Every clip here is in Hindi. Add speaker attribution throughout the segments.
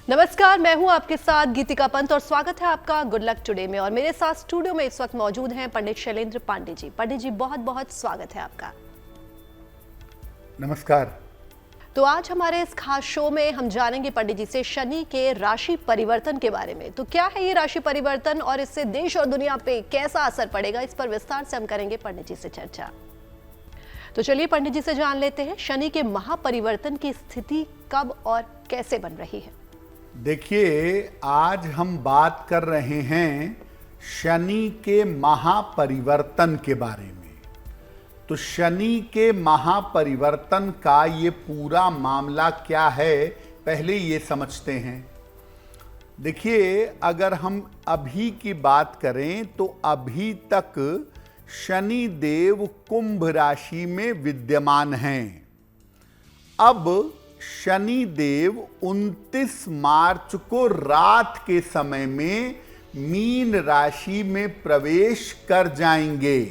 Speaker 1: नमस्कार, मैं हूं आपके साथ गीतिका पंत और स्वागत है आपका गुड लक टुडे में। और मेरे साथ स्टूडियो में इस वक्त मौजूद हैं पंडित शैलेंद्र पांडे जी। पंडित जी, बहुत बहुत स्वागत है आपका।
Speaker 2: नमस्कार।
Speaker 1: तो आज हमारे इस खास शो में हम जानेंगे पंडित जी से शनि के राशि परिवर्तन के बारे में। तो क्या है ये राशि परिवर्तन और इससे देश और दुनिया पे कैसा असर पड़ेगा, इस पर विस्तार से हम करेंगे पंडित जी से चर्चा। तो चलिए पंडित जी से जान लेते हैं, शनि के महापरिवर्तन की स्थिति कब और कैसे बन रही है।
Speaker 2: देखिए, आज हम बात कर रहे हैं शनि के महापरिवर्तन के बारे में। तो शनि के महापरिवर्तन का ये पूरा मामला क्या है, पहले ये समझते हैं। देखिए, अगर हम अभी की बात करें तो अभी तक शनि देव कुंभ राशि में विद्यमान हैं। अब शनि देव 29 मार्च को रात के समय में मीन राशि में प्रवेश कर जाएंगे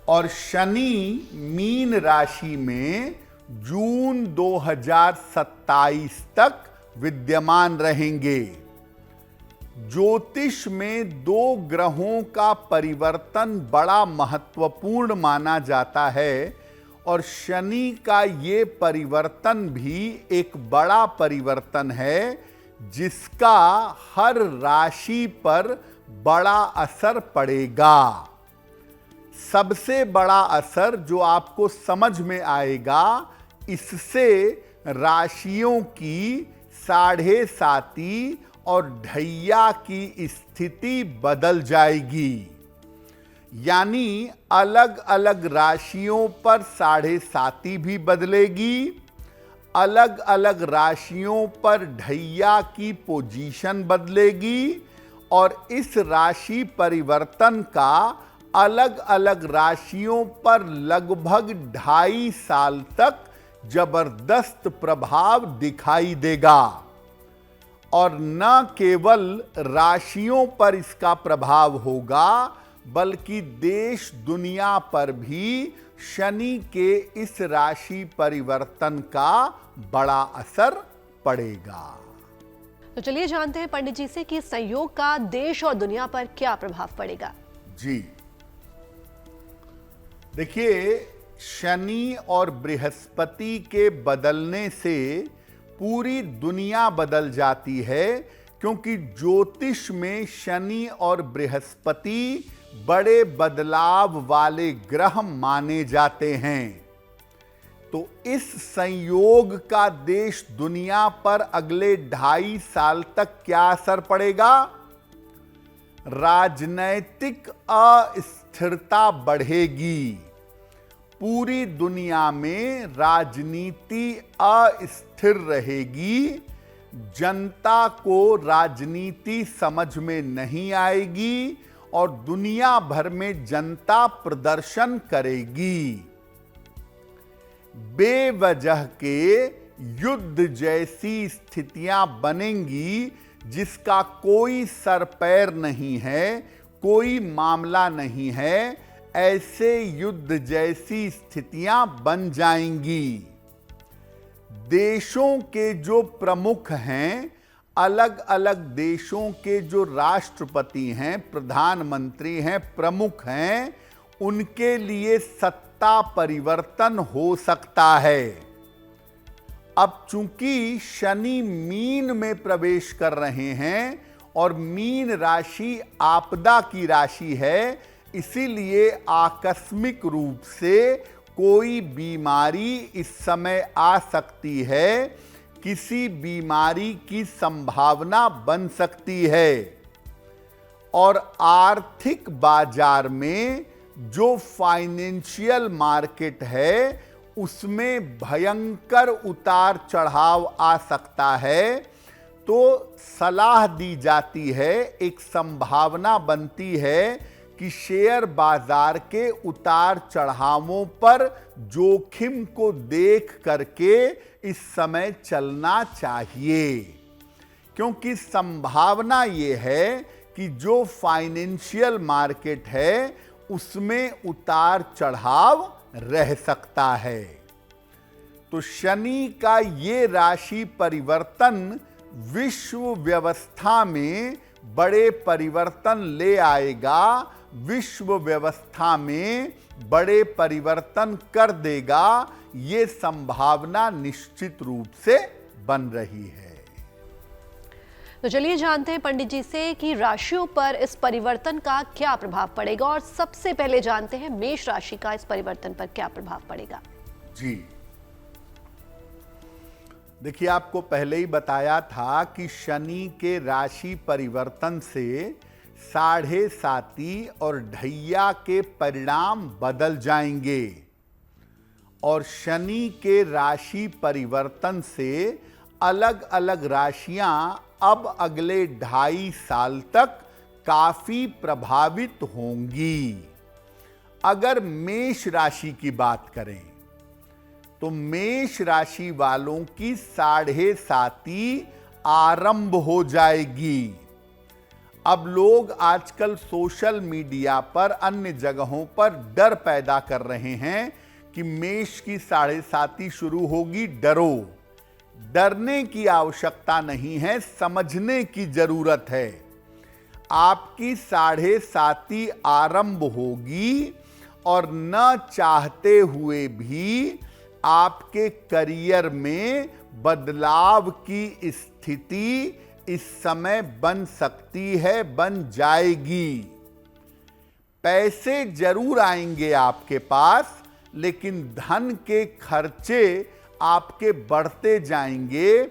Speaker 2: और शनि मीन राशि में जून 2027 तक विद्यमान रहेंगे। ज्योतिष में 2 ग्रहों का परिवर्तन बड़ा महत्वपूर्ण माना जाता है और शनि का ये परिवर्तन भी एक बड़ा परिवर्तन है जिसका हर राशि पर बड़ा असर पड़ेगा। सबसे बड़ा असर जो आपको समझ में आएगा, इससे राशियों की 7.5 और ढैया की स्थिति बदल जाएगी। यानी अलग अलग राशियों पर 7.5 भी बदलेगी, अलग अलग राशियों पर ढैया की पोजीशन बदलेगी और इस राशि परिवर्तन का अलग अलग राशियों पर लगभग 2.5 साल तक जबरदस्त प्रभाव दिखाई देगा। और न केवल राशियों पर इसका प्रभाव होगा बल्कि देश दुनिया पर भी शनि के इस राशि परिवर्तन का बड़ा असर पड़ेगा।
Speaker 1: तो चलिए जानते हैं पंडित जी से कि संयोग का देश और दुनिया पर क्या प्रभाव पड़ेगा।
Speaker 2: जी देखिए, शनि और बृहस्पति के बदलने से पूरी दुनिया बदल जाती है, क्योंकि ज्योतिष में शनि और बृहस्पति बड़े बदलाव वाले ग्रह माने जाते हैं। तो इस संयोग का देश दुनिया पर अगले 2.5 साल तक क्या असर पड़ेगा? राजनैतिक अस्थिरता बढ़ेगी। पूरी दुनिया में राजनीति अस्थिर रहेगी। जनता को राजनीति समझ में नहीं आएगी और दुनिया भर में जनता प्रदर्शन करेगी। बेवजह के युद्ध जैसी स्थितियां बनेंगी जिसका कोई सर पैर नहीं है, कोई मामला नहीं है। ऐसे युद्ध जैसी स्थितियां बन जाएंगी। देशों के जो प्रमुख हैं, अलग अलग देशों के जो राष्ट्रपति हैं, प्रधानमंत्री हैं, प्रमुख हैं, उनके लिए सत्ता परिवर्तन हो सकता है। अब चूंकि शनि मीन में प्रवेश कर रहे हैं और मीन राशि आपदा की राशि है, इसीलिए आकस्मिक रूप से कोई बीमारी इस समय आ सकती है। किसी बीमारी की संभावना बन सकती है और आर्थिक बाजार में जो फाइनेंशियल मार्केट है उसमें भयंकर उतार चढ़ाव आ सकता है। तो सलाह दी जाती है, एक संभावना बनती है कि शेयर बाजार के उतार चढ़ावों पर जोखिम को देख करके इस समय चलना चाहिए, क्योंकि संभावना ये है कि जो फाइनेंशियल मार्केट है उसमें उतार चढ़ाव रह सकता है। तो शनि का ये राशि परिवर्तन विश्व व्यवस्था में बड़े परिवर्तन ले आएगा, विश्व व्यवस्था में बड़े परिवर्तन कर देगा, ये संभावना निश्चित रूप से बन रही है।
Speaker 1: तो चलिए जानते हैं पंडित जी से कि राशियों पर इस परिवर्तन का क्या प्रभाव पड़ेगा, और सबसे पहले जानते हैं मेष राशि का इस परिवर्तन पर क्या प्रभाव पड़ेगा।
Speaker 2: जी देखिए, आपको पहले ही बताया था कि शनि के राशि परिवर्तन से साढ़े साती और ढैया के परिणाम बदल जाएंगे, और शनि के राशि परिवर्तन से अलग अलग राशियां अब अगले 2.5 साल तक काफी प्रभावित होंगी। अगर मेष राशि की बात करें तो मेष राशि वालों की साढ़े साती आरंभ हो जाएगी। अब लोग आजकल सोशल मीडिया पर, अन्य जगहों पर डर पैदा कर रहे हैं कि मेष की साढ़े साती शुरू होगी, डरो। डरने की आवश्यकता नहीं है, समझने की जरूरत है। आपकी साढ़े साती आरंभ होगी और न चाहते हुए भी आपके करियर में बदलाव की स्थिति इस समय बन सकती है, बन जाएगी। पैसे जरूर आएंगे आपके पास, लेकिन धन के खर्चे आपके बढ़ते जाएंगे।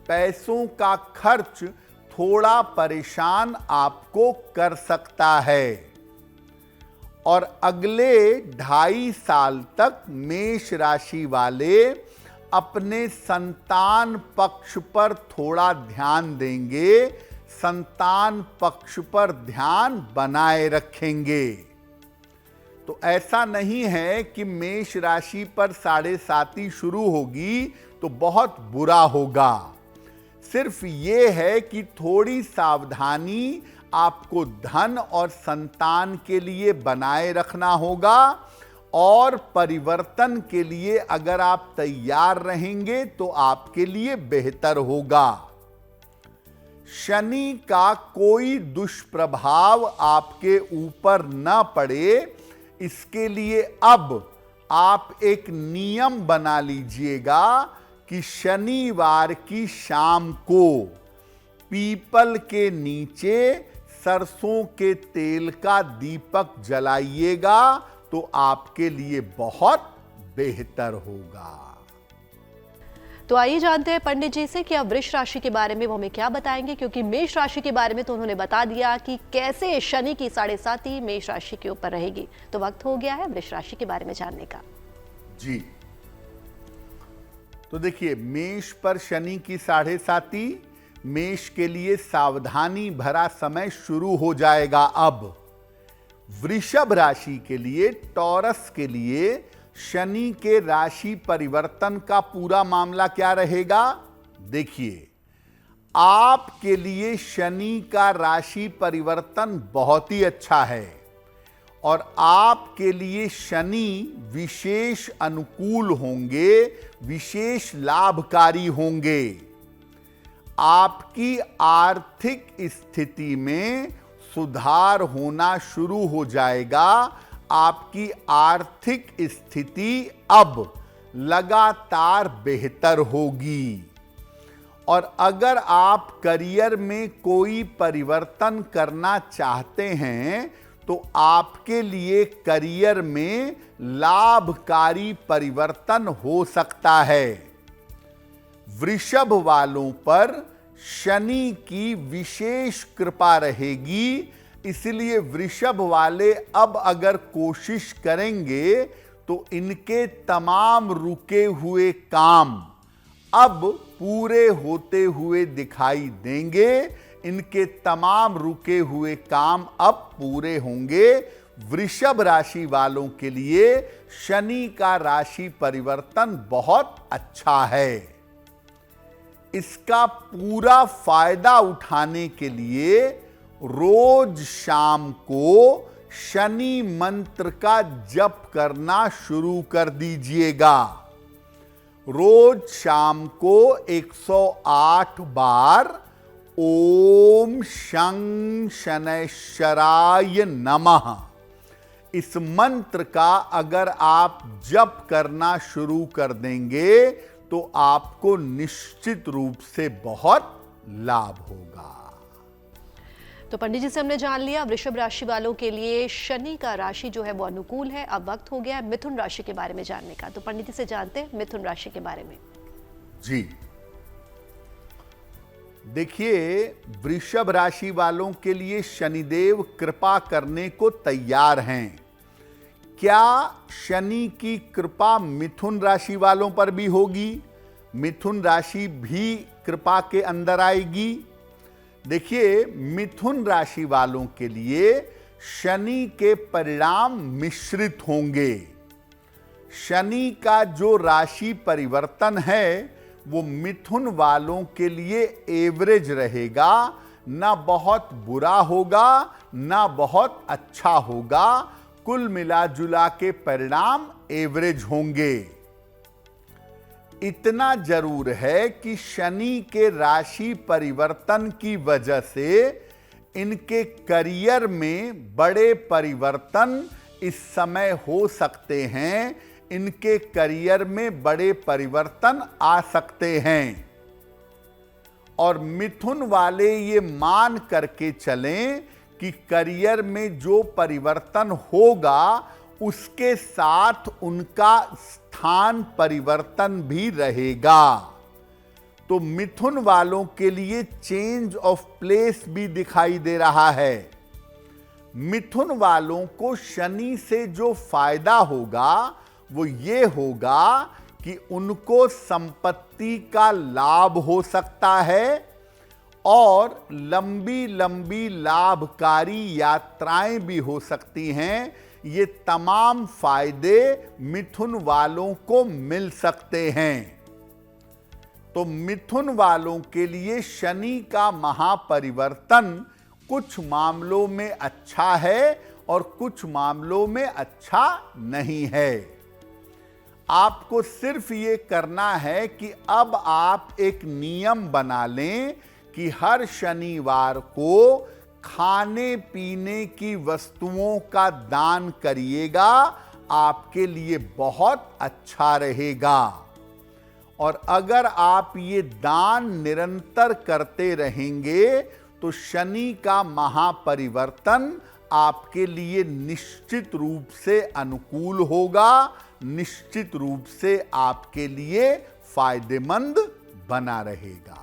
Speaker 2: पैसों का खर्च थोड़ा परेशान आपको कर सकता है, और अगले 2.5 साल तक मेष राशि वाले अपने संतान पक्ष पर थोड़ा ध्यान देंगे, संतान पक्ष पर ध्यान बनाए रखेंगे। तो ऐसा नहीं है कि मेष राशि पर साढ़े साती शुरू होगी तो बहुत बुरा होगा। सिर्फ ये है कि थोड़ी सावधानी आपको धन और संतान के लिए बनाए रखना होगा, और परिवर्तन के लिए अगर आप तैयार रहेंगे तो आपके लिए बेहतर होगा। शनि का कोई दुष्प्रभाव आपके ऊपर न पड़े, इसके लिए अब आप एक नियम बना लीजिएगा कि शनिवार की शाम को पीपल के नीचे सरसों के तेल का दीपक जलाइएगा, तो आपके लिए बहुत बेहतर होगा।
Speaker 1: तो आइए जानते हैं पंडित जी से कि अब वृष राशि के बारे में वो हमें क्या बताएंगे, क्योंकि मेष राशि के बारे में तो उन्होंने बता दिया कि कैसे शनि की साढ़े साती मेष राशि के ऊपर रहेगी। तो वक्त हो गया है वृष राशि के बारे में जानने का।
Speaker 2: जी तो देखिए, मेष पर शनि की साढ़े साती, मेष के लिए सावधानी भरा समय शुरू हो जाएगा अब। वृषभ राशि के लिए, टॉरस के लिए शनि के राशि परिवर्तन का पूरा मामला क्या रहेगा? देखिए, आपके लिए शनि का राशि परिवर्तन बहुत ही अच्छा है, और आपके लिए शनि विशेष अनुकूल होंगे, विशेष लाभकारी होंगे। आपकी आर्थिक स्थिति में सुधार होना शुरू हो जाएगा। आपकी आर्थिक स्थिति अब लगातार बेहतर होगी, और अगर आप करियर में कोई परिवर्तन करना चाहते हैं तो आपके लिए करियर में लाभकारी परिवर्तन हो सकता है। वृषभ वालों पर शनि की विशेष कृपा रहेगी, इसलिए वृषभ वाले अब अगर कोशिश करेंगे तो इनके तमाम रुके हुए काम अब पूरे होते हुए दिखाई देंगे। इनके तमाम रुके हुए काम अब पूरे होंगे। वृषभ राशि वालों के लिए शनि का राशि परिवर्तन बहुत अच्छा है। इसका पूरा फायदा उठाने के लिए रोज शाम को शनि मंत्र का जप करना शुरू कर दीजिएगा। रोज शाम को 108 बार ओम शं शनैश्चराय नमः इस मंत्र का अगर आप जप करना शुरू कर देंगे तो आपको निश्चित रूप से बहुत लाभ होगा।
Speaker 1: तो पंडित जी से हमने जान लिया वृषभ राशि वालों के लिए शनि का राशि जो है वो अनुकूल है। अब वक्त हो गया है मिथुन राशि के बारे में जानने का। तो पंडित जी से जानते हैं मिथुन राशि के बारे में।
Speaker 2: जी देखिए, वृषभ राशि वालों के लिए शनिदेव कृपा करने को तैयार हैं। क्या शनि की कृपा मिथुन राशि वालों पर भी होगी? मिथुन राशि भी कृपा के अंदर आएगी? देखिए, मिथुन राशि वालों के लिए शनि के परिणाम मिश्रित होंगे। शनि का जो राशि परिवर्तन है वो मिथुन वालों के लिए एवरेज रहेगा, ना बहुत बुरा होगा ना बहुत अच्छा होगा। कुल मिला जुला के परिणाम एवरेज होंगे। इतना जरूर है कि शनि के राशि परिवर्तन की वजह से इनके करियर में बड़े परिवर्तन इस समय हो सकते हैं। इनके करियर में बड़े परिवर्तन आ सकते हैं और मिथुन वाले ये मान करके चलें कि करियर में जो परिवर्तन होगा उसके साथ उनका स्थान परिवर्तन भी रहेगा। तो मिथुन वालों के लिए चेंज ऑफ प्लेस भी दिखाई दे रहा है। मिथुन वालों को शनि से जो फायदा होगा वो ये होगा कि उनको संपत्ति का लाभ हो सकता है और लंबी लंबी लाभकारी यात्राएं भी हो सकती हैं। ये तमाम फायदे मिथुन वालों को मिल सकते हैं। तो मिथुन वालों के लिए शनि का महापरिवर्तन कुछ मामलों में अच्छा है और कुछ मामलों में अच्छा नहीं है। आपको सिर्फ ये करना है कि अब आप एक नियम बना लें कि हर शनिवार को खाने पीने की वस्तुओं का दान करिएगा, आपके लिए बहुत अच्छा रहेगा। और अगर आप ये दान निरंतर करते रहेंगे तो शनि का महापरिवर्तन आपके लिए निश्चित रूप से अनुकूल होगा, निश्चित रूप से आपके लिए फायदेमंद बना रहेगा।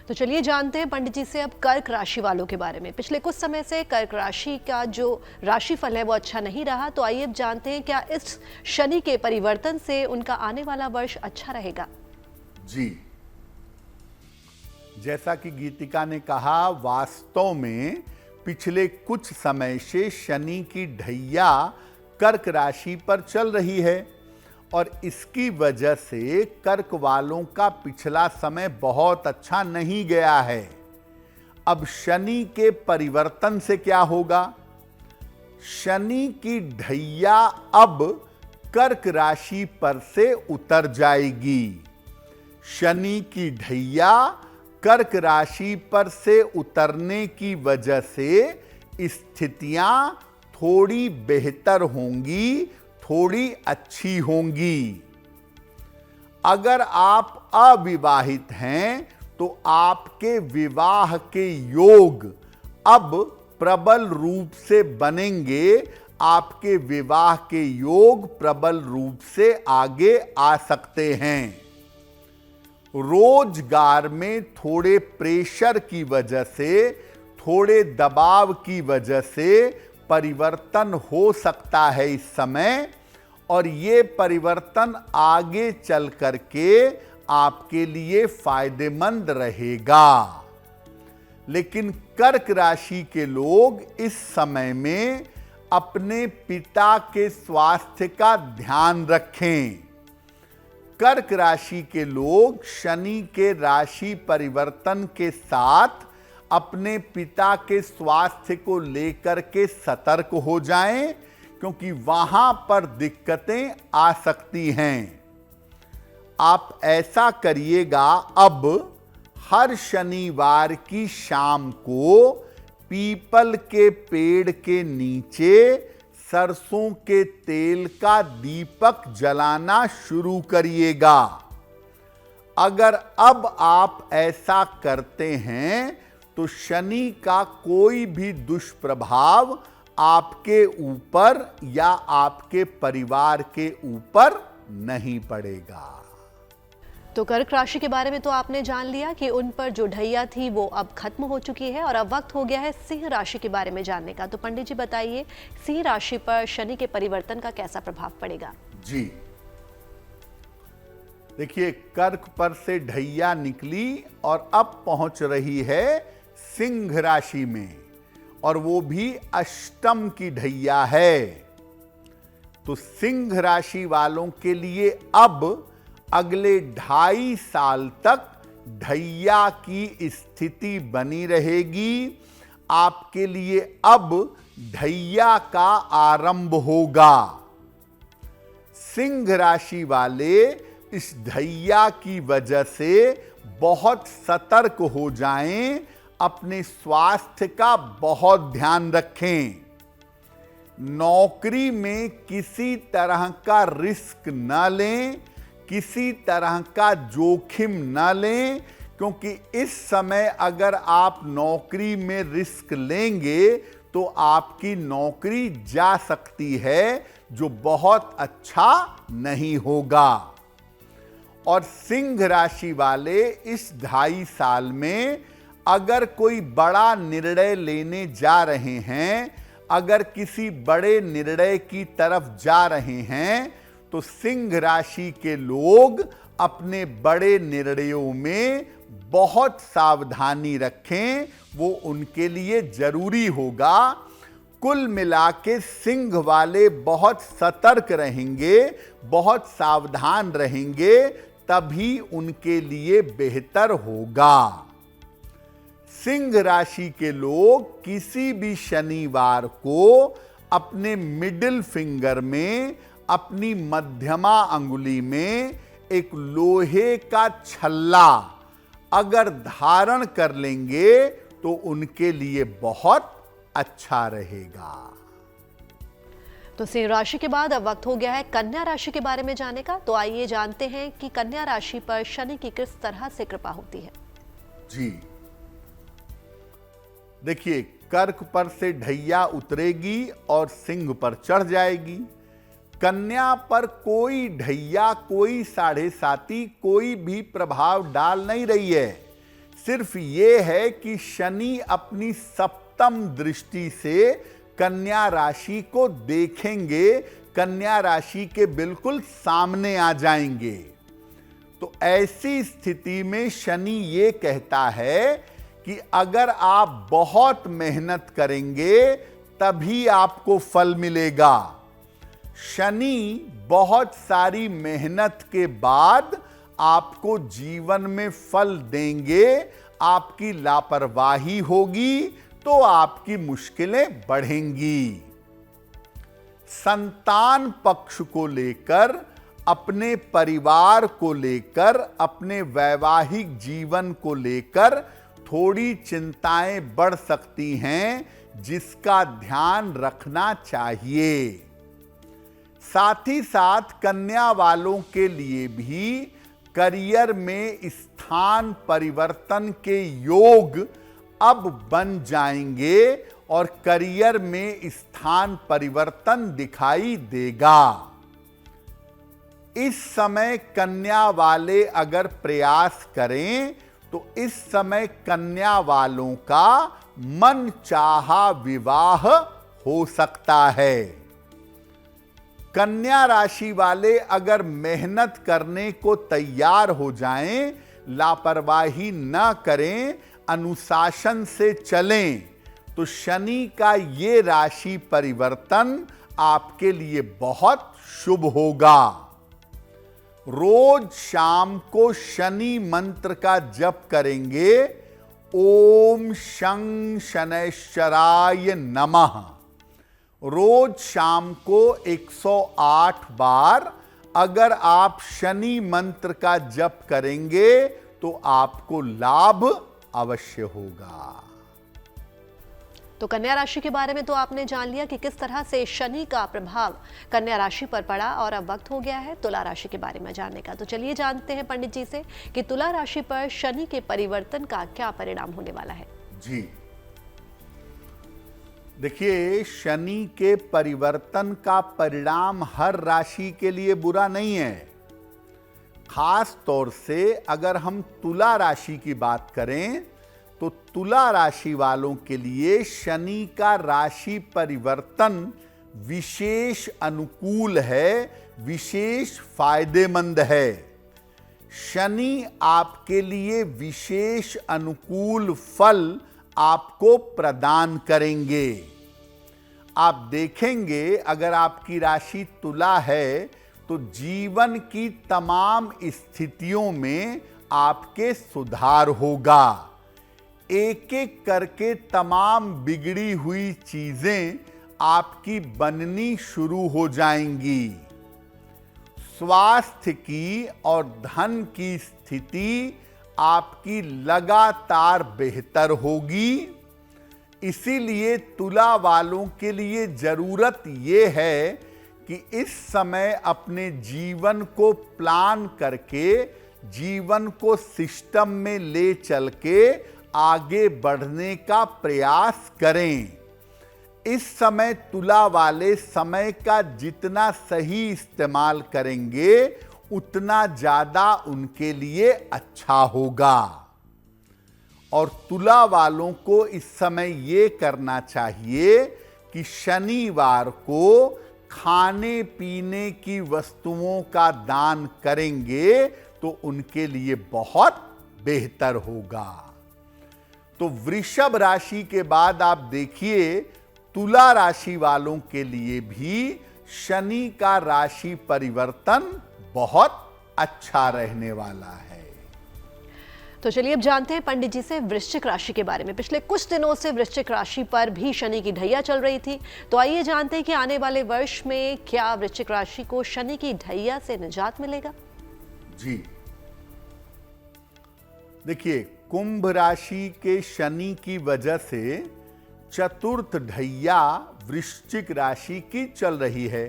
Speaker 1: तो चलिए जानते हैं पंडित जी से अब कर्क राशि वालों के बारे में। पिछले कुछ समय से कर्क राशि का जो राशिफल है वो अच्छा नहीं रहा, तो आइए अब जानते हैं क्या इस शनि के परिवर्तन से उनका आने वाला वर्ष अच्छा रहेगा।
Speaker 2: जी, जैसा कि गीतिका ने कहा, वास्तव में पिछले कुछ समय से शनि की ढैया कर्क राशि पर चल रही है और इसकी वजह से कर्क वालों का पिछला समय बहुत अच्छा नहीं गया है। अब शनि के परिवर्तन से क्या होगा? शनि की ढैया अब कर्क राशि पर से उतर जाएगी। शनि की ढैया कर्क राशि पर से उतरने की वजह से स्थितियां थोड़ी बेहतर होंगी, थोड़ी अच्छी होंगी। अगर आप अविवाहित हैं तो आपके विवाह के योग अब प्रबल रूप से बनेंगे। आपके विवाह के योग प्रबल रूप से आगे आ सकते हैं। रोजगार में थोड़े प्रेशर की वजह से, थोड़े दबाव की वजह से परिवर्तन हो सकता है इस समय और ये परिवर्तन आगे चल करके आपके लिए फायदेमंद रहेगा। लेकिन कर्क राशि के लोग इस समय में अपने पिता के स्वास्थ्य का ध्यान रखें। कर्क राशि के लोग शनि के राशि परिवर्तन के साथ अपने पिता के स्वास्थ्य को लेकर के सतर्क हो जाएं, क्योंकि वहां पर दिक्कतें आ सकती हैं। आप ऐसा करिएगा, अब हर शनिवार की शाम को पीपल के पेड़ के नीचे सरसों के तेल का दीपक जलाना शुरू करिएगा। अगर अब आप ऐसा करते हैं तो शनि का कोई भी दुष्प्रभाव आपके ऊपर या आपके परिवार के ऊपर नहीं पड़ेगा।
Speaker 1: तो कर्क राशि के बारे में तो आपने जान लिया कि उन पर जो ढैया थी वो अब खत्म हो चुकी है और अब वक्त हो गया है सिंह राशि के बारे में जानने का। तो पंडित जी बताइए, सिंह राशि पर शनि के परिवर्तन का कैसा प्रभाव पड़ेगा?
Speaker 2: जी देखिए, कर्क पर से ढैया निकली और अब पहुंच रही है सिंह राशि में, और वो भी अष्टम की ढैया है। तो सिंह राशि वालों के लिए अब अगले 2.5 साल तक ढैया की स्थिति बनी रहेगी। आपके लिए अब ढैया का आरंभ होगा। सिंह राशि वाले इस ढैया की वजह से बहुत सतर्क हो जाएं, अपने स्वास्थ्य का बहुत ध्यान रखें। नौकरी में किसी तरह का रिस्क न लें, किसी तरह का जोखिम न लें, क्योंकि इस समय अगर आप नौकरी में रिस्क लेंगे तो आपकी नौकरी जा सकती है, जो बहुत अच्छा नहीं होगा। और सिंह राशि वाले इस 2.5 साल में अगर कोई बड़ा निर्णय लेने जा रहे हैं, अगर किसी बड़े निर्णय की तरफ जा रहे हैं, तो सिंह राशि के लोग अपने बड़े निर्णयों में बहुत सावधानी रखें, वो उनके लिए जरूरी होगा। कुल मिला के सिंह वाले बहुत सतर्क रहेंगे, बहुत सावधान रहेंगे, तभी उनके लिए बेहतर होगा। सिंह राशि के लोग किसी भी शनिवार को अपने मिडिल फिंगर में, अपनी मध्यमा अंगुली में एक लोहे का छल्ला अगर धारण कर लेंगे तो उनके लिए बहुत अच्छा रहेगा।
Speaker 1: तो सिंह राशि के बाद अब वक्त हो गया है कन्या राशि के बारे में जानने का। तो आइए जानते हैं कि कन्या राशि पर शनि की किस तरह से कृपा होती है।
Speaker 2: जी देखिए, कर्क पर से ढैया उतरेगी और सिंह पर चढ़ जाएगी। कन्या पर कोई ढैया, कोई 7.5, कोई भी प्रभाव डाल नहीं रही है। सिर्फ ये है कि शनि अपनी सप्तम दृष्टि से कन्या राशि को देखेंगे, कन्या राशि के बिल्कुल सामने आ जाएंगे। तो ऐसी स्थिति में शनि ये कहता है कि अगर आप बहुत मेहनत करेंगे तभी आपको फल मिलेगा। शनि बहुत सारी मेहनत के बाद आपको जीवन में फल देंगे। आपकी लापरवाही होगी तो आपकी मुश्किलें बढ़ेंगी। संतान पक्ष को लेकर, अपने परिवार को लेकर, अपने वैवाहिक जीवन को लेकर थोड़ी चिंताएं बढ़ सकती हैं, जिसका ध्यान रखना चाहिए। साथ ही साथ कन्या वालों के लिए भी करियर में स्थान परिवर्तन के योग अब बन जाएंगे और करियर में स्थान परिवर्तन दिखाई देगा। इस समय कन्या वाले अगर प्रयास करें तो इस समय कन्या वालों का मनचाहा विवाह हो सकता है। कन्या राशि वाले अगर मेहनत करने को तैयार हो जाएं, लापरवाही न करें, अनुशासन से चलें, तो शनि का ये राशि परिवर्तन आपके लिए बहुत शुभ होगा। रोज शाम को शनि मंत्र का जप करेंगे, ओम शं शनैश्चराय नमः। रोज शाम को 108 बार अगर आप शनि मंत्र का जप करेंगे तो आपको लाभ अवश्य होगा।
Speaker 1: तो कन्या राशि के बारे में तो आपने जान लिया कि किस तरह से शनि का प्रभाव कन्या राशि पर पड़ा, और अब वक्त हो गया है तुला राशि के बारे में जानने का। तो चलिए जानते हैं पंडित जी से कि तुला राशि पर शनि के परिवर्तन का क्या परिणाम होने वाला है।
Speaker 2: जी देखिए, शनि के परिवर्तन का परिणाम हर राशि के लिए बुरा नहीं है। खास तौर से अगर हम तुला राशि की बात करें तो तुला राशि वालों के लिए शनि का राशि परिवर्तन विशेष अनुकूल है, विशेष फायदेमंद है। शनि आपके लिए विशेष अनुकूल फल आपको प्रदान करेंगे। आप देखेंगे, अगर आपकी राशि तुला है तो जीवन की तमाम स्थितियों में आपके सुधार होगा। एक एक करके तमाम बिगड़ी हुई चीजें आपकी बननी शुरू हो जाएंगी। स्वास्थ्य की और धन की स्थिति आपकी लगातार बेहतर होगी। इसीलिए तुला वालों के लिए जरूरत यह है कि इस समय अपने जीवन को प्लान करके, जीवन को सिस्टम में ले चल के आगे बढ़ने का प्रयास करें। इस समय तुला वाले समय का जितना सही इस्तेमाल करेंगे उतना ज्यादा उनके लिए अच्छा होगा। और तुला वालों को इस समय ये करना चाहिए कि शनिवार को खाने पीने की वस्तुओं का दान करेंगे तो उनके लिए बहुत बेहतर होगा। तो वृषभ राशि के बाद आप देखिए, तुला राशि वालों के लिए भी शनि का राशि परिवर्तन बहुत अच्छा रहने वाला है।
Speaker 1: तो चलिए अब जानते हैं पंडित जी से वृश्चिक राशि के बारे में। पिछले कुछ दिनों से वृश्चिक राशि पर भी शनि की ढैया चल रही थी, तो आइए जानते हैं कि आने वाले वर्ष में क्या वृश्चिक राशि को शनि की ढैया से निजात मिलेगा।
Speaker 2: जी देखिए, कुंभ राशि के शनि की वजह से चतुर्थ ढैया वृश्चिक राशि की चल रही है,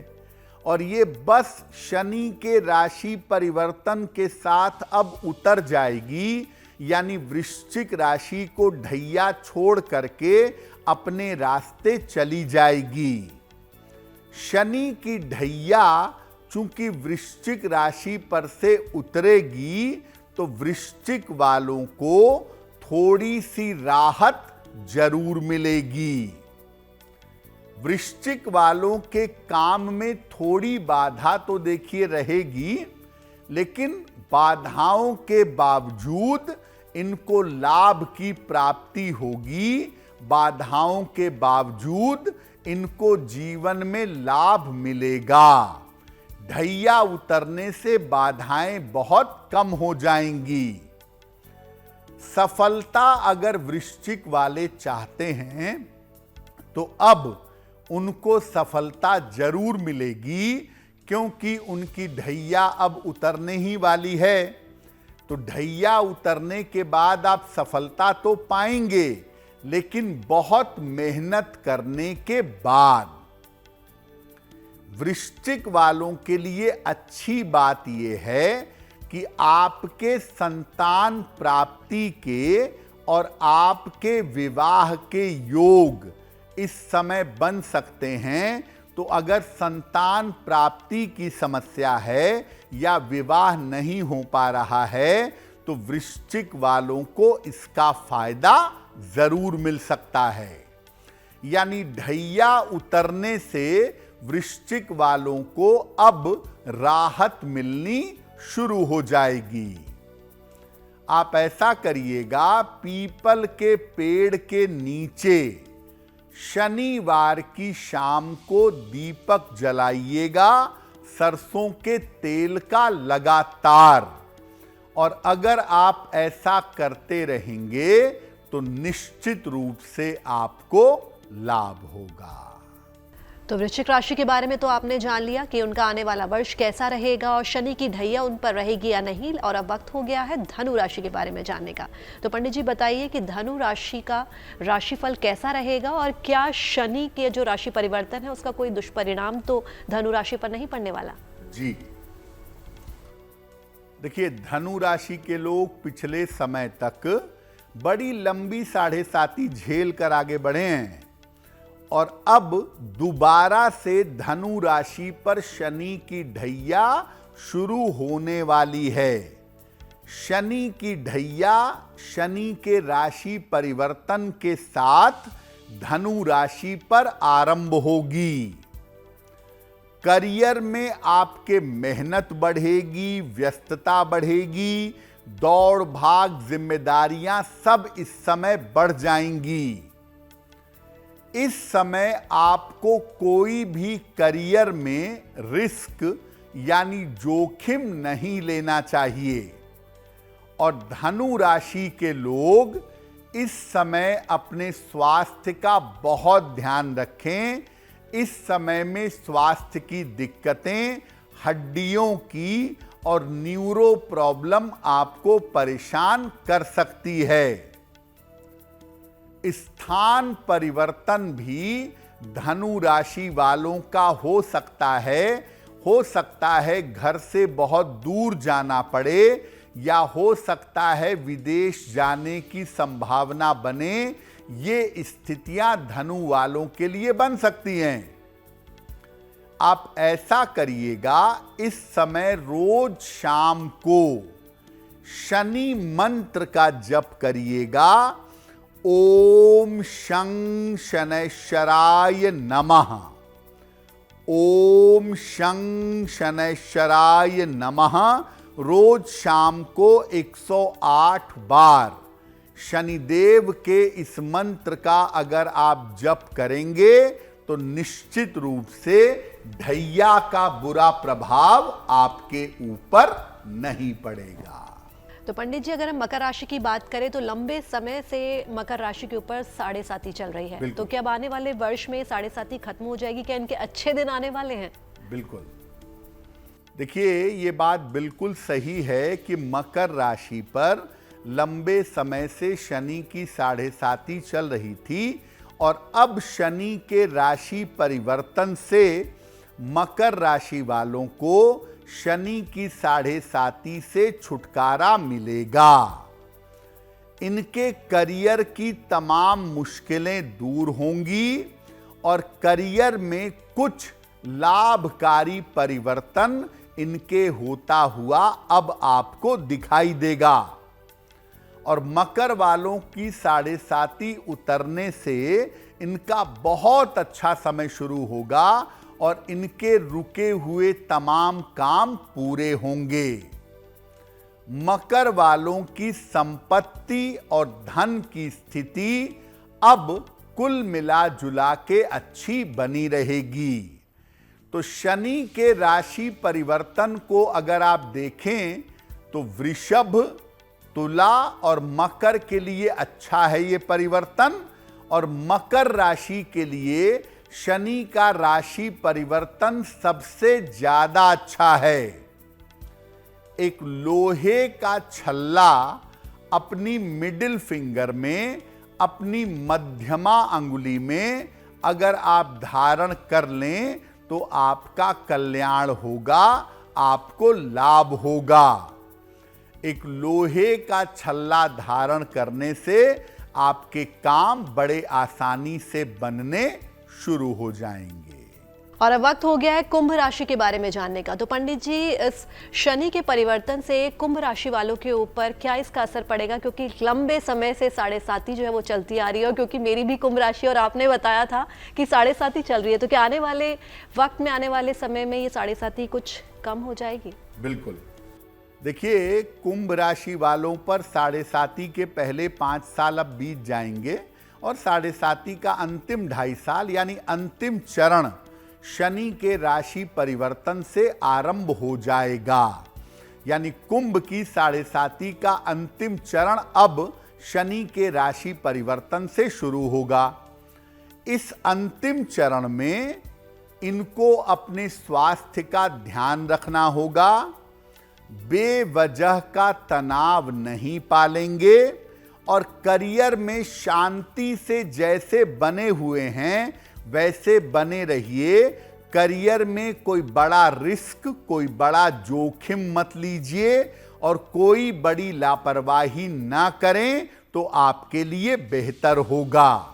Speaker 2: और ये बस शनि के राशि परिवर्तन के साथ अब उतर जाएगी। यानी वृश्चिक राशि को ढैया छोड़ करके अपने रास्ते चली जाएगी। शनि की ढैया चूंकि वृश्चिक राशि पर से उतरेगी तो वृश्चिक वालों को थोड़ी सी राहत जरूर मिलेगी। वृश्चिक वालों के काम में थोड़ी बाधा तो देखिए रहेगी, लेकिन बाधाओं के बावजूद इनको लाभ की प्राप्ति होगी। बाधाओं के बावजूद इनको जीवन में लाभ मिलेगा। ढैया उतरने से बाधाएं बहुत कम हो जाएंगी। सफलता अगर वृश्चिक वाले चाहते हैं तो अब उनको सफलता जरूर मिलेगी, क्योंकि उनकी ढैया अब उतरने ही वाली है। तो ढैया उतरने के बाद आप सफलता तो पाएंगे, लेकिन बहुत मेहनत करने के बाद। वृश्चिक वालों के लिए अच्छी बात यह है कि आपके संतान प्राप्ति के और आपके विवाह के योग इस समय बन सकते हैं। तो अगर संतान प्राप्ति की समस्या है या विवाह नहीं हो पा रहा है तो वृश्चिक वालों को इसका फायदा जरूर मिल सकता है। यानी ढैया उतरने से वृश्चिक वालों को अब राहत मिलनी शुरू हो जाएगी। आप ऐसा करिएगा, पीपल के पेड़ के नीचे शनिवार की शाम को दीपक जलाइएगा, सरसों के तेल का लगातार। और अगर आप ऐसा करते रहेंगे तो निश्चित रूप से आपको लाभ होगा।
Speaker 1: तो वृश्चिक राशि के बारे में तो आपने जान लिया कि उनका आने वाला वर्ष कैसा रहेगा और शनि की ढैया उन पर रहेगी या नहीं। और अब वक्त हो गया है धनु राशि के बारे में जानने का। तो पंडित जी बताइए कि धनु राशि का राशिफल कैसा रहेगा और क्या शनि के जो राशि परिवर्तन है उसका कोई दुष्परिणाम तो धनु राशि पर नहीं पड़ने वाला?
Speaker 2: जी देखिए, धनु राशि के लोग पिछले समय तक बड़ी लंबी 7.5 झेल कर आगे बढ़े हैं और अब दोबारा से धनु राशि पर शनि की ढैया शुरू होने वाली है। शनि की ढैया शनि के राशि परिवर्तन के साथ धनु राशि पर आरंभ होगी। करियर में आपके मेहनत बढ़ेगी, व्यस्तता बढ़ेगी, दौड़ भाग, जिम्मेदारियां सब इस समय बढ़ जाएंगी। इस समय आपको कोई भी करियर में रिस्क यानी जोखिम नहीं लेना चाहिए। और धनु राशि के लोग इस समय अपने स्वास्थ्य का बहुत ध्यान रखें। इस समय में स्वास्थ्य की दिक्कतें, हड्डियों की और न्यूरो प्रॉब्लम आपको परेशान कर सकती है। स्थान परिवर्तन भी धनु राशि वालों का हो सकता है घर से बहुत दूर जाना पड़े या हो सकता है विदेश जाने की संभावना बने। ये स्थितियां धनु वालों के लिए बन सकती हैं। आप ऐसा करिएगा, इस समय रोज शाम को शनि मंत्र का जप करिएगा। ओम शं शनैश्चराय नमः। ओम शं शनैश्चराय नमः रोज शाम को 108 बार शनिदेव के इस मंत्र का अगर आप जप करेंगे तो निश्चित रूप से ढैया का बुरा प्रभाव आपके ऊपर नहीं पड़ेगा।
Speaker 1: तो पंडित जी अगर हम मकर राशि की बात करें तो लंबे समय से मकर राशि के ऊपर 7.5 चल रही है, तो क्या अब आने वाले वर्ष में 7.5 खत्म हो जाएगी? क्या इनके अच्छे दिन आने वाले हैं?
Speaker 2: बिल्कुल। देखिए, ये बात बिल्कुल सही है कि मकर राशि पर लंबे समय से शनि की 7.5 चल रही थी और अब शनि के राशि परिवर्तन से मकर राशि वालों को शनि की 7.5 से छुटकारा मिलेगा। इनके करियर की तमाम मुश्किलें दूर होंगी और करियर में कुछ लाभकारी परिवर्तन इनके होता हुआ अब आपको दिखाई देगा। और मकर वालों की 7.5 उतरने से इनका बहुत अच्छा समय शुरू होगा और इनके रुके हुए तमाम काम पूरे होंगे। मकर वालों की संपत्ति और धन की स्थिति अब कुल मिला जुला के अच्छी बनी रहेगी। तो शनि के राशि परिवर्तन को अगर आप देखें तो वृषभ, तुला और मकर के लिए अच्छा है ये परिवर्तन। और मकर राशि के लिए शनि का राशि परिवर्तन सबसे ज्यादा अच्छा है। एक लोहे का छल्ला अपनी मिडिल फिंगर में, अपनी मध्यमा अंगुली में अगर आप धारण कर लें तो आपका कल्याण होगा, आपको लाभ होगा। एक लोहे का छल्ला धारण करने से आपके काम बड़े आसानी से बनने शुरू हो जाएंगे।
Speaker 1: और अब वक्त हो गया है कुंभ राशि के बारे में जानने का। तो पंडित जी इस शनि के परिवर्तन से कुंभ राशि वालों के ऊपर क्या इसका असर पड़ेगा? क्योंकि लंबे समय से 7.5 जो है वो चलती आ रही है, क्योंकि मेरी भी कुंभ राशि और आपने बताया था कि 7.5 चल रही है, तो क्या आने वाले वक्त में, आने वाले समय में ये 7.5 कुछ कम हो जाएगी?
Speaker 2: बिल्कुल। देखिए, कुंभ राशि वालों पर 7.5 के पहले 5 साल अब बीत जाएंगे और 7.5 का अंतिम 2.5 साल यानी अंतिम चरण शनि के राशि परिवर्तन से आरंभ हो जाएगा। यानी कुंभ की 7.5 का अंतिम चरण अब शनि के राशि परिवर्तन से शुरू होगा। इस अंतिम चरण में इनको अपने स्वास्थ्य का ध्यान रखना होगा, बेवजह का तनाव नहीं पालेंगे और करियर में शांति से जैसे बने हुए हैं वैसे बने रहिए। करियर में कोई बड़ा रिस्क, कोई बड़ा जोखिम मत लीजिए और कोई बड़ी लापरवाही ना करें तो आपके लिए बेहतर होगा।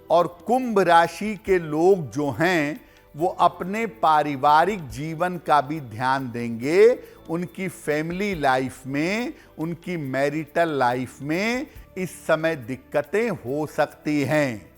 Speaker 2: और कुंभ राशि के लोग जो हैं वो अपने पारिवारिक जीवन का भी ध्यान देंगे। उनकी फैमिली लाइफ में, उनकी मैरिटल लाइफ में इस समय दिक्कतें हो सकती हैं।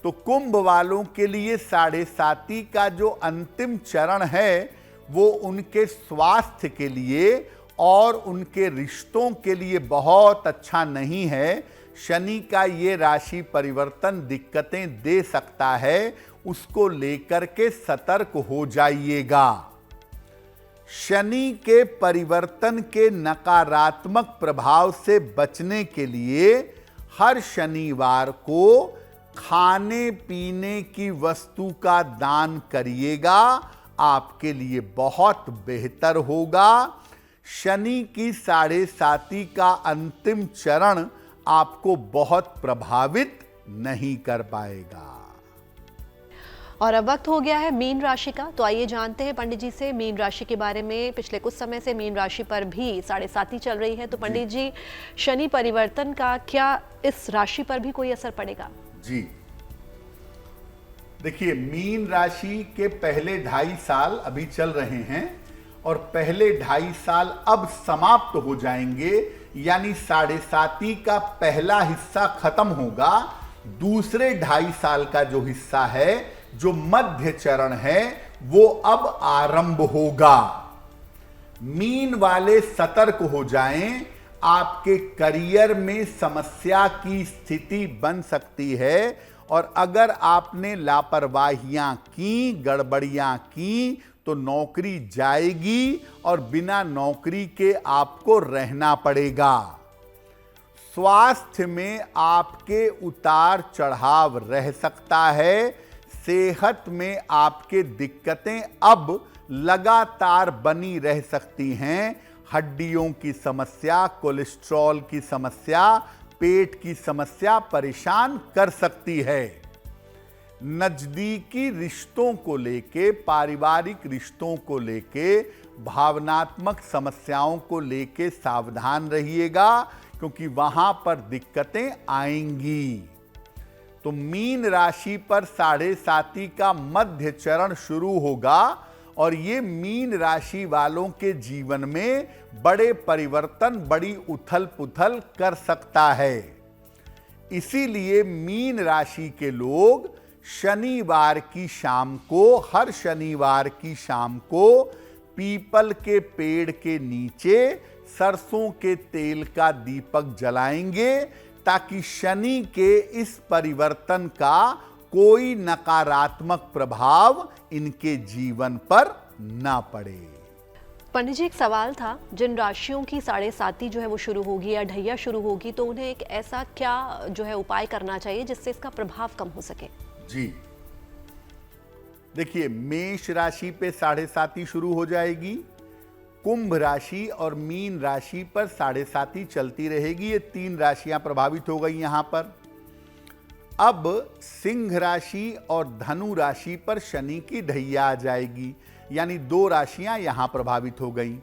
Speaker 2: तो कुंभ वालों के लिए साढ़े साती का जो अंतिम चरण है वो उनके स्वास्थ्य के लिए और उनके रिश्तों के लिए बहुत अच्छा नहीं है। शनि का ये राशि परिवर्तन दिक्कतें दे सकता है, उसको लेकर के सतर्क हो जाइएगा। शनि के परिवर्तन के नकारात्मक प्रभाव से बचने के लिए हर शनिवार को खाने पीने की वस्तु का दान करिएगा, आपके लिए बहुत बेहतर होगा। शनि की साढ़े साती का अंतिम चरण आपको बहुत प्रभावित नहीं कर पाएगा।
Speaker 1: और अब वक्त हो गया है मीन राशि का, तो आइए जानते हैं पंडित जी से मीन राशि के बारे में। पिछले कुछ समय से मीन राशि पर भी साढ़े साती चल रही है, तो पंडित जी शनि परिवर्तन का क्या इस राशि पर भी कोई असर पड़ेगा?
Speaker 2: जी देखिए, मीन राशि के पहले 2.5 साल अभी चल रहे हैं और पहले 2.5 साल अब समाप्त हो जाएंगे, यानी साढ़े साती का पहला हिस्सा खत्म होगा। दूसरे 2.5 साल का जो हिस्सा है, जो मध्य चरण है, वो अब आरंभ होगा। मीन वाले सतर्क हो जाएं, आपके करियर में समस्या की स्थिति बन सकती है और अगर आपने लापरवाहियां की, गड़बड़ियां की तो नौकरी जाएगी और बिना नौकरी के आपको रहना पड़ेगा। स्वास्थ्य में आपके उतार चढ़ाव रह सकता है। सेहत में आपके दिक्कतें अब लगातार बनी रह सकती हैं। हड्डियों की समस्या, कोलेस्ट्रॉल की समस्या, पेट की समस्या परेशान कर सकती है। नजदीकी रिश्तों को लेके, पारिवारिक रिश्तों को लेके, भावनात्मक समस्याओं को लेके सावधान रहिएगा, क्योंकि वहां पर दिक्कतें आएंगी। तो मीन राशि पर साढ़े साती का मध्य चरण शुरू होगा और ये मीन राशि वालों के जीवन में बड़े परिवर्तन, बड़ी उथल पुथल कर सकता है। इसीलिए मीन राशि के लोग शनिवार की शाम को, हर शनिवार की शाम को पीपल के पेड़ के नीचे सरसों के तेल का दीपक जलाएंगे, ताकि शनि के इस परिवर्तन का कोई नकारात्मक प्रभाव इनके जीवन पर ना पड़े।
Speaker 1: पंडित जी, एक सवाल था, जिन राशियों की साढ़े साती जो है वो शुरू होगी या ढैया शुरू होगी, तो उन्हें एक ऐसा क्या जो है उपाय करना चाहिए जिससे इसका प्रभाव कम हो सके?
Speaker 2: जी देखिए, मेष राशि पे साढ़े साती शुरू हो जाएगी, कुंभ राशि और मीन राशि पर साढ़े साती चलती रहेगी। ये 3 राशियां प्रभावित हो गई यहां पर। अब सिंह राशि और धनु राशि पर शनि की ढैया आ जाएगी, यानी 2 राशियां यहां प्रभावित हो गई।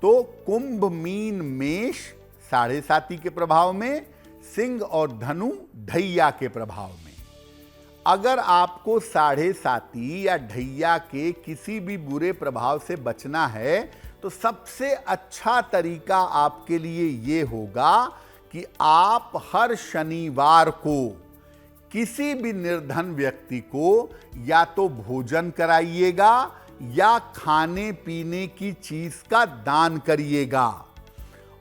Speaker 2: तो कुंभ, मीन, मेष साढ़े साती के प्रभाव में, सिंह और धनु ढैया के प्रभाव में। अगर आपको साढ़े साती या ढैया के किसी भी बुरे प्रभाव से बचना है तो सबसे अच्छा तरीका आपके लिए ये होगा कि आप हर शनिवार को किसी भी निर्धन व्यक्ति को या तो भोजन कराइएगा या खाने पीने की चीज का दान करिएगा।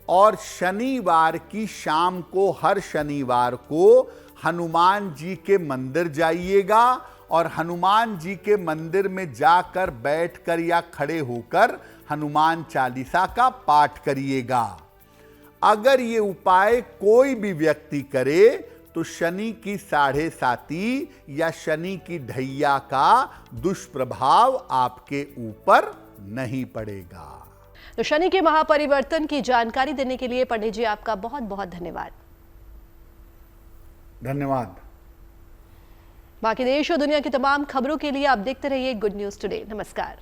Speaker 2: और शनिवार की शाम को, हर शनिवार को हनुमान जी के मंदिर जाइएगा और हनुमान जी के मंदिर में जाकर, बैठकर या खड़े होकर हनुमान चालीसा का पाठ करिएगा। अगर ये उपाय कोई भी व्यक्ति करे तो शनि की 7.5 या शनि की ढैया का दुष्प्रभाव आपके ऊपर नहीं पड़ेगा।
Speaker 1: तो शनि के महापरिवर्तन की जानकारी देने के लिए पंडित जी आपका बहुत बहुत धन्यवाद।
Speaker 2: धन्यवाद।
Speaker 1: बाकी देश और दुनिया की तमाम खबरों के लिए आप देखते रहिए गुड न्यूज टुडे। नमस्कार।